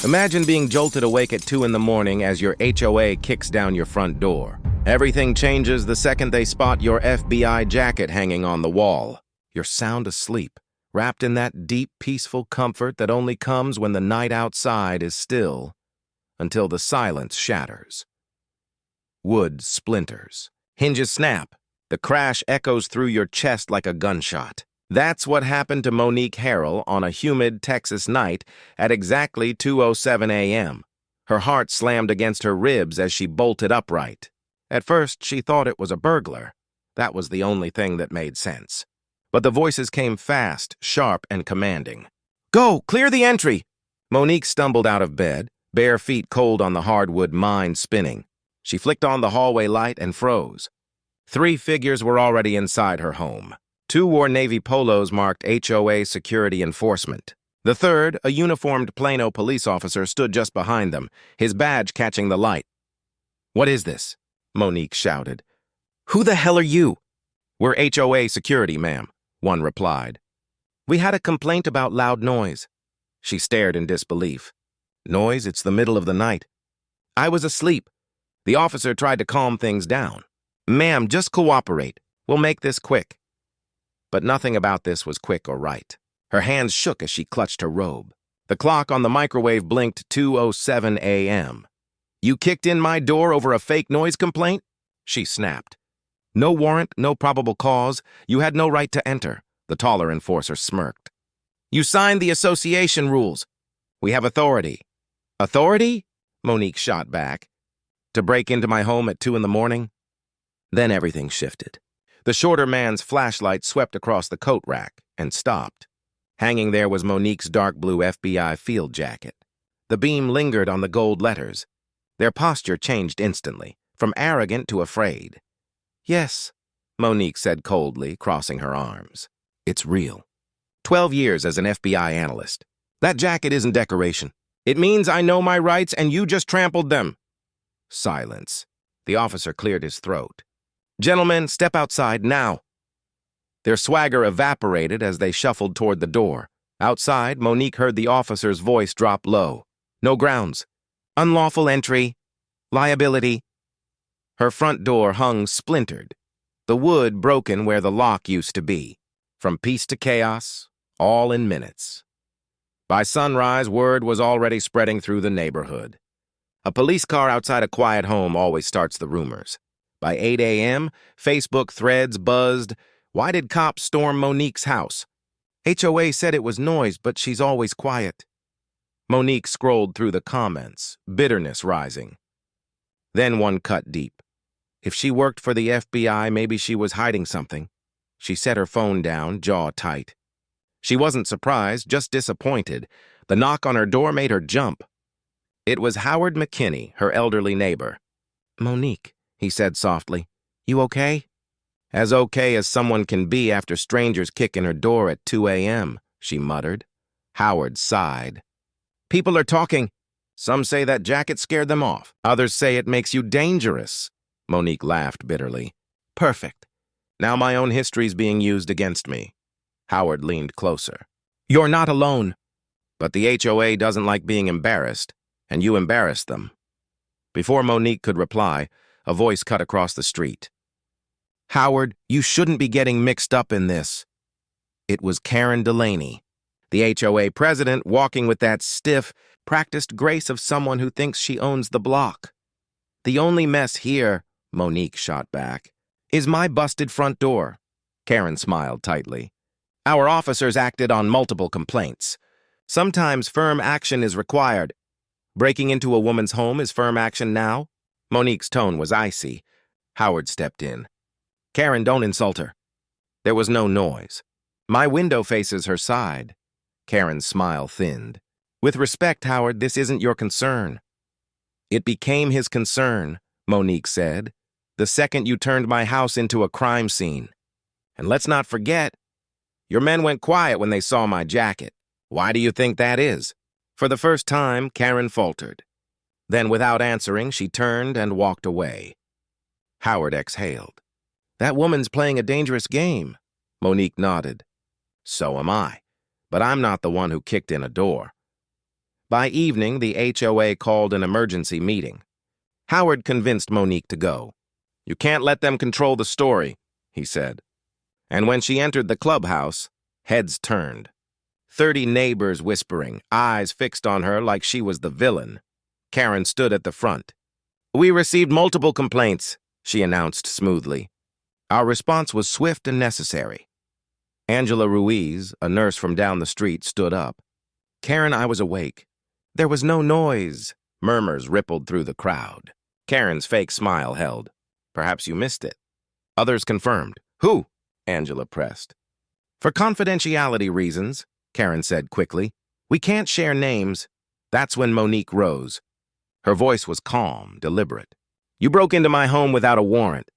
Imagine being jolted awake at 2 in the morning as your HOA kicks down your front door. Everything changes the second they spot your FBI jacket hanging on the wall. You're sound asleep, wrapped in that deep, peaceful comfort that only comes when the night outside is still, until the silence shatters. Wood splinters. Hinges snap. The crash echoes through your chest like a gunshot. That's what happened to Monique Harold on a humid Texas night at exactly 2:07 a.m. Her heart slammed against her ribs as she bolted upright. At first, she thought it was a burglar. That was the only thing that made sense. But the voices came fast, sharp, and commanding. "Go! Clear the entry!" Monique stumbled out of bed, bare feet cold on the hardwood, mind spinning. She flicked on the hallway light and froze. 3 figures were already inside her home. 2 wore navy polos marked HOA security enforcement. The third, a uniformed Plano police officer, stood just behind them, his badge catching the light. "What is this?" Monique shouted. "Who the hell are you?" "We're HOA security, ma'am," one replied. "We had a complaint about loud noise." She stared in disbelief. "Noise? It's the middle of the night." "I was asleep." The officer tried to calm things down. "Ma'am, just cooperate. We'll make this quick." But nothing about this was quick or right. Her hands shook as she clutched her robe. The clock on the microwave blinked 2:07 a.m. "You kicked in my door over a fake noise complaint?" she snapped. "No warrant, no probable cause. You had no right to enter," the taller enforcer smirked. "You signed the association rules. We have authority." "Authority?" Monique shot back. "To break into my home at 2 in the morning?" Then everything shifted. The shorter man's flashlight swept across the coat rack and stopped. Hanging there was Monique's dark blue FBI field jacket. The beam lingered on the gold letters. Their posture changed instantly, from arrogant to afraid. "Yes," Monique said coldly, crossing her arms. "It's real. 12 years as an FBI analyst. That jacket isn't decoration. It means I know my rights and you just trampled them." Silence. The officer cleared his throat. "Gentlemen, step outside now." Their swagger evaporated as they shuffled toward the door. Outside, Monique heard the officer's voice drop low. "No grounds. Unlawful entry. Liability." Her front door hung splintered, the wood broken where the lock used to be. From peace to chaos, all in minutes. By sunrise, word was already spreading through the neighborhood. A police car outside a quiet home always starts the rumors. By 8 a.m., Facebook threads buzzed. "Why did cops storm Monique's house?" "HOA said it was noise, but she's always quiet." Monique scrolled through the comments, bitterness rising. Then one cut deep. If she worked for the FBI, maybe she was hiding something. She set her phone down, jaw tight. She wasn't surprised, just disappointed. The knock on her door made her jump. It was Howard McKinney, her elderly neighbor. "Monique," he said softly, "you okay?" "As okay as someone can be after strangers kick in her door at 2 a.m., she muttered. Howard sighed. "People are talking. Some say that jacket scared them off. Others say it makes you dangerous." Monique laughed bitterly. "Perfect. Now my own history's being used against me." Howard leaned closer. "You're not alone. But the HOA doesn't like being embarrassed, and you embarrassed them." Before Monique could reply, a voice cut across the street. "Howard, you shouldn't be getting mixed up in this." It was Karen Delaney, the HOA president, walking with that stiff, practiced grace of someone who thinks she owns the block. "The only mess here," Monique shot back, "is my busted front door." Karen smiled tightly. "Our officers acted on multiple complaints. Sometimes firm action is required. Breaking into a woman's home is firm action now?" Monique's tone was icy. Howard stepped in. "Karen, don't insult her." There was no noise. "My window faces her side." Karen's smile thinned. "With respect, Howard, this isn't your concern." "It became his concern," Monique said, "the second you turned my house into a crime scene. And let's not forget, your men went quiet when they saw my jacket. Why do you think that is?" For the first time, Karen faltered. Then, without answering, she turned and walked away. Howard exhaled. "That woman's playing a dangerous game." Monique nodded. "So am I. But I'm not the one who kicked in a door." By evening, the HOA called an emergency meeting. Howard convinced Monique to go. "You can't let them control the story," he said. And when she entered the clubhouse, heads turned. 30 neighbors whispering, eyes fixed on her like she was the villain. Karen stood at the front. "We received multiple complaints," she announced smoothly. Our response was swift and necessary. Angela Ruiz, a nurse from down the street, stood up. "Karen, I was awake. There was no noise." Murmurs rippled through the crowd. Karen's fake smile held. "Perhaps you missed it." Others confirmed. "Who?" Angela pressed. "For confidentiality reasons," Karen said quickly. "We can't share names." That's when Monique rose. Her voice was calm, deliberate. "You broke into my home without a warrant.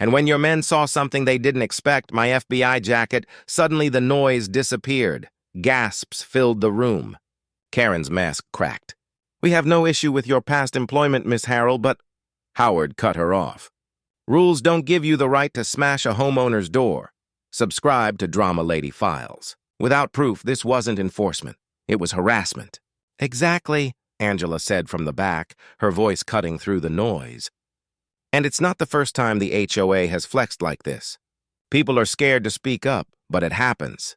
And when your men saw something they didn't expect, my FBI jacket, suddenly the noise disappeared. Gasps filled the room." Karen's mask cracked. "We have no issue with your past employment, Miss Harold, but—" Howard cut her off. "Rules don't give you the right to smash a homeowner's door. Subscribe to Drama Lady Files. Without proof, this wasn't enforcement. It was harassment." "Exactly," Angela said from the back, her voice cutting through the noise. And it's not the first time the HOA has flexed like this. People are scared to speak up, but it happens.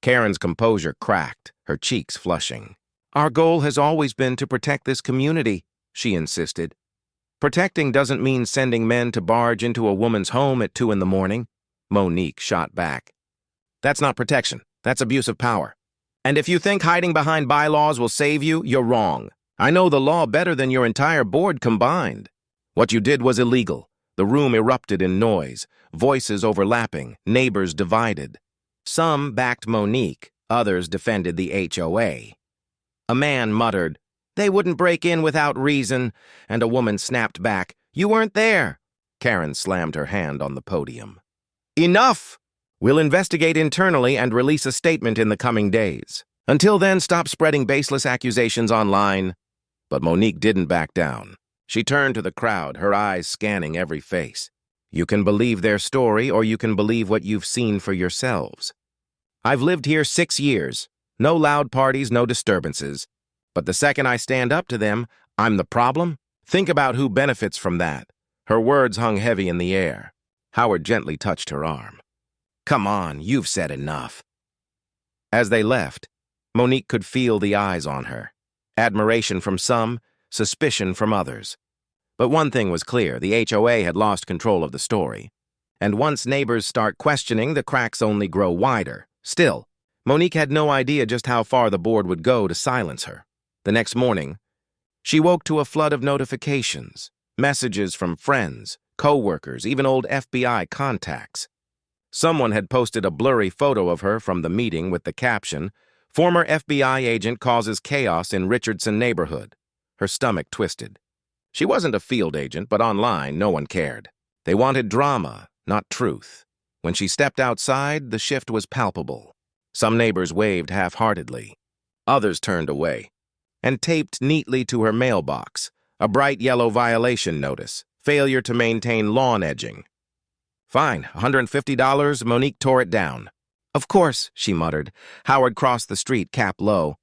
Karen's composure cracked, her cheeks flushing. "Our goal has always been to protect this community," she insisted. "Protecting doesn't mean sending men to barge into a woman's home at 2 in the morning," Monique shot back. "That's not protection. That's abuse of power. And if you think hiding behind bylaws will save you, you're wrong. I know the law better than your entire board combined. What you did was illegal. The room erupted in noise, voices overlapping, neighbors divided. Some backed Monique, others defended the HOA. A man muttered, "They wouldn't break in without reason," and a woman snapped back, "You weren't there." Karen slammed her hand on the podium. "Enough! We'll investigate internally and release a statement in the coming days. Until then, stop spreading baseless accusations online." But Monique didn't back down. She turned to the crowd, her eyes scanning every face. "You can believe their story, or you can believe what you've seen for yourselves. I've lived here 6 years. No loud parties, no disturbances. But the second I stand up to them, I'm the problem? Think about who benefits from that." Her words hung heavy in the air. Howard gently touched her arm. "Come on, you've said enough." As they left, Monique could feel the eyes on her. Admiration from some, suspicion from others. But one thing was clear, the HOA had lost control of the story. And once neighbors start questioning, the cracks only grow wider. Still, Monique had no idea just how far the board would go to silence her. The next morning, she woke to a flood of notifications, messages from friends, co-workers, even old FBI contacts. Someone had posted a blurry photo of her from the meeting with the caption, "Former FBI agent causes chaos in Richardson neighborhood." Her stomach twisted. She wasn't a field agent, but online, no one cared. They wanted drama, not truth. When she stepped outside, the shift was palpable. Some neighbors waved half-heartedly. Others turned away. And taped neatly to her mailbox, a bright yellow violation notice, failure to maintain lawn edging. "Fine, $150, Monique tore it down." "Of course," she muttered. Howard crossed the street, cap low.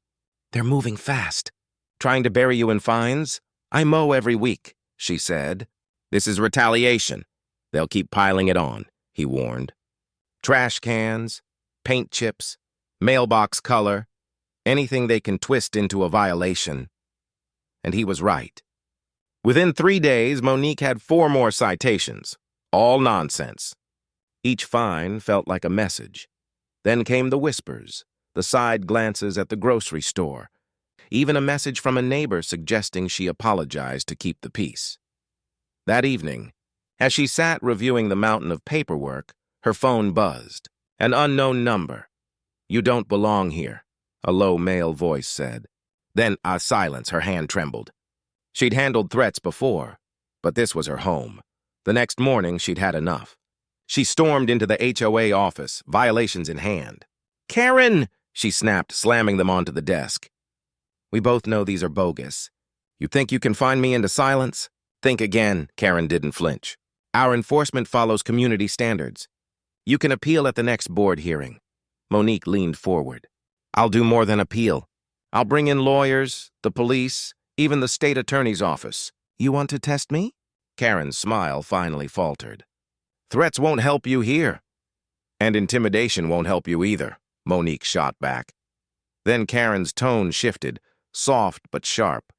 "They're moving fast. Trying to bury you in fines? I mow every week," she said. "This is retaliation. They'll keep piling it on," he warned. Trash cans, paint chips, mailbox color, anything they can twist into a violation. And he was right. Within 3 days, Monique had 4 more citations, all nonsense. Each fine felt like a message. Then came the whispers, the side glances at the grocery store, even a message from a neighbor suggesting she apologized to keep the peace. That evening, as she sat reviewing the mountain of paperwork, her phone buzzed. An unknown number. "You don't belong here," a low male voice said. Then a silence, her hand trembled. She'd handled threats before, but this was her home. The next morning, she'd had enough. She stormed into the HOA office, violations in hand. "Karen!" she snapped, slamming them onto the desk. "We both know these are bogus. You think you can find me into silence? Think again." Karen didn't flinch. "Our enforcement follows community standards. You can appeal at the next board hearing." Monique leaned forward. "I'll do more than appeal. I'll bring in lawyers, the police, even the state attorney's office. You want to test me? Karen's smile finally faltered. Threats won't help you here. And intimidation won't help you either, Monique shot back. Then Karen's tone shifted, soft but sharp.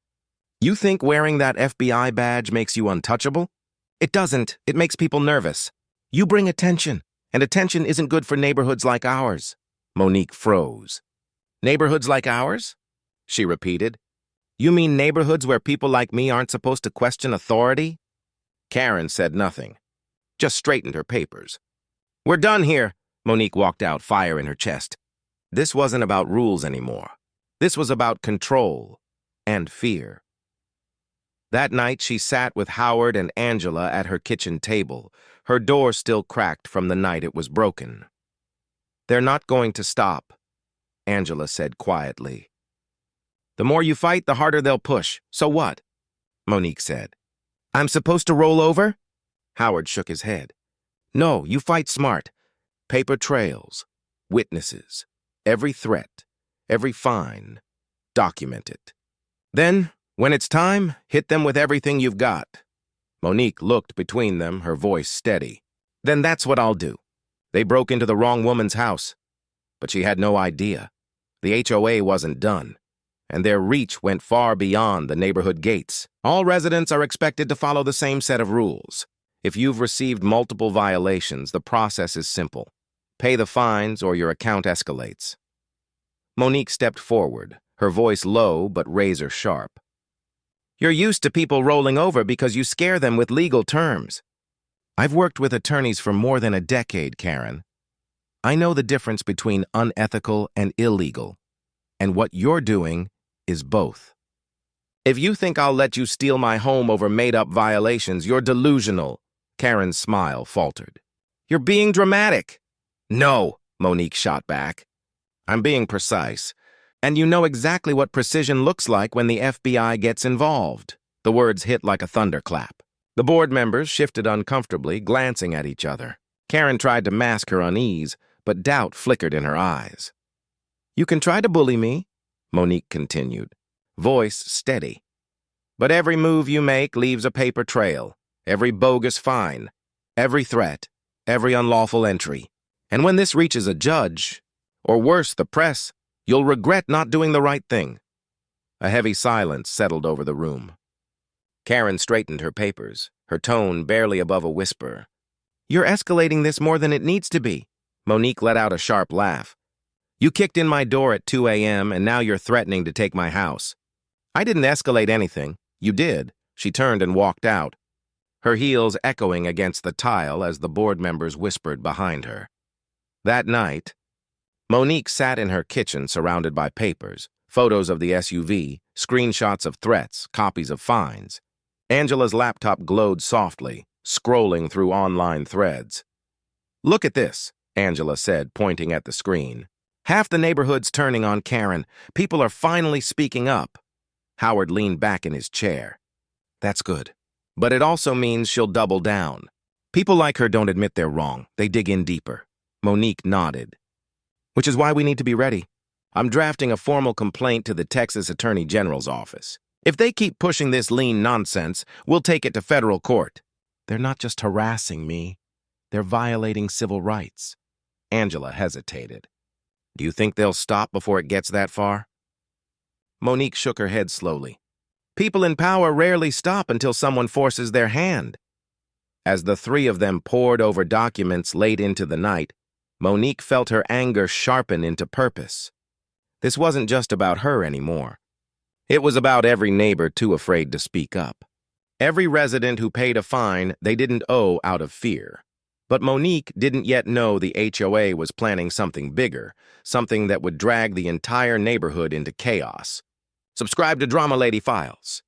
You think wearing that FBI badge makes you untouchable? It doesn't. It makes people nervous. You bring attention, and attention isn't good for neighborhoods like ours. Monique froze. Neighborhoods like ours? She repeated. You mean neighborhoods where people like me aren't supposed to question authority? Karen said nothing, just straightened her papers. We're done here, Monique walked out, fire in her chest. This wasn't about rules anymore. This was about control and fear. That night, she sat with Howard and Angela at her kitchen table, her door still cracked from the night it was broken. They're not going to stop, Angela said quietly. The more you fight, the harder they'll push. So what? Monique said. I'm supposed to roll over? Howard shook his head. No, you fight smart. Paper trails, witnesses, every threat, every fine. Document it. Then, when it's time, hit them with everything you've got. Monique looked between them, her voice steady. Then that's what I'll do. They broke into the wrong woman's house. But she had no idea. The HOA wasn't done, and their reach went far beyond the neighborhood gates. All residents are expected to follow the same set of rules. If you've received multiple violations, the process is simple. Pay the fines or your account escalates. Monique stepped forward, her voice low but razor sharp. You're used to people rolling over because you scare them with legal terms. I've worked with attorneys for more than a decade, Karen. I know the difference between unethical and illegal, and what you're doing is both. If you think I'll let you steal my home over made-up violations, you're delusional, Karen's smile faltered. You're being dramatic. No, Monique shot back. I'm being precise. And you know exactly what precision looks like when the FBI gets involved. The words hit like a thunderclap. The board members shifted uncomfortably, glancing at each other. Karen tried to mask her unease, but doubt flickered in her eyes. You can try to bully me, Monique continued, voice steady. But every move you make leaves a paper trail, every bogus fine, every threat, every unlawful entry. And when this reaches a judge, or worse, the press, you'll regret not doing the right thing. A heavy silence settled over the room. Karen straightened her papers, her tone barely above a whisper. You're escalating this more than it needs to be. Monique let out a sharp laugh. You kicked in my door at 2 a.m. and now you're threatening to take my house. I didn't escalate anything. You did. She turned and walked out, her heels echoing against the tile as the board members whispered behind her. That night, Monique sat in her kitchen surrounded by papers, photos of the SUV, screenshots of threats, copies of fines. Angela's laptop glowed softly, scrolling through online threads. Look at this, Angela said, pointing at the screen. Half the neighborhood's turning on Karen. People are finally speaking up. Howard leaned back in his chair. That's good. But it also means she'll double down. People like her don't admit they're wrong. They dig in deeper. Monique nodded. Which is why we need to be ready. I'm drafting a formal complaint to the Texas Attorney General's office. If they keep pushing this lean nonsense, we'll take it to federal court. They're not just harassing me. They're violating civil rights. Angela hesitated. Do you think they'll stop before it gets that far? Monique shook her head slowly. People in power rarely stop until someone forces their hand. As the three of them pored over documents late into the night, Monique felt her anger sharpen into purpose. This wasn't just about her anymore. It was about every neighbor too afraid to speak up. Every resident who paid a fine they didn't owe out of fear. But Monique didn't yet know the HOA was planning something bigger, something that would drag the entire neighborhood into chaos. Subscribe to Drama Lady Files.